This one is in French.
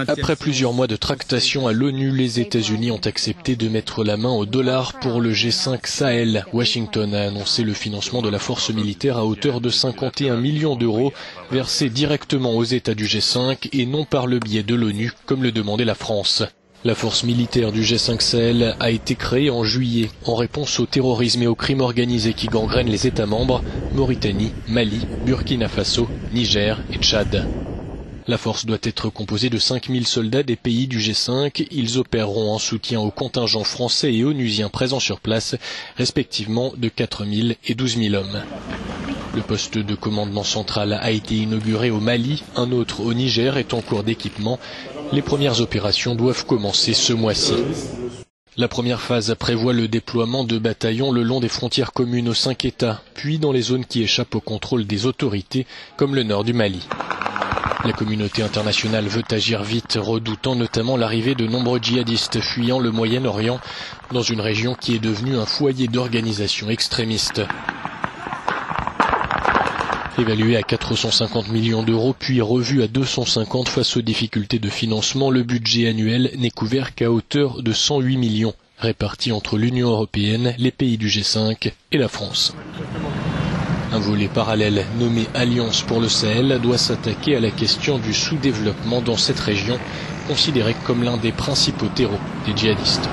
Après plusieurs mois de tractations à l'ONU, les États-Unis ont accepté de mettre la main au dollar pour le G5 Sahel. Washington a annoncé le financement de la force militaire à hauteur de 51 millions d'euros, versés directement aux États du G5 et non par le biais de l'ONU, comme le demandait la France. La force militaire du G5 Sahel a été créée en juillet en réponse au terrorisme et au crime organisé qui gangrènent les États membres, Mauritanie, Mali, Burkina Faso, Niger et Tchad. La force doit être composée de 5000 soldats des pays du G5. Ils opéreront en soutien aux contingents français et onusiens présents sur place, respectivement de 4000 et 12 000 hommes. Le poste de commandement central a été inauguré au Mali, un autre au Niger est en cours d'équipement. Les premières opérations doivent commencer ce mois-ci. La première phase prévoit le déploiement de bataillons le long des frontières communes aux 5 États, puis dans les zones qui échappent au contrôle des autorités, comme le nord du Mali. La communauté internationale veut agir vite, redoutant notamment l'arrivée de nombreux djihadistes fuyant le Moyen-Orient, dans une région qui est devenue un foyer d'organisation extrémiste. Évalué à 450 millions d'euros, puis revu à 250 face aux difficultés de financement, le budget annuel n'est couvert qu'à hauteur de 108 millions, répartis entre l'Union européenne, les pays du G5 et la France. Un volet parallèle nommé Alliance pour le Sahel doit s'attaquer à la question du sous-développement dans cette région, considérée comme l'un des principaux terreaux des djihadistes.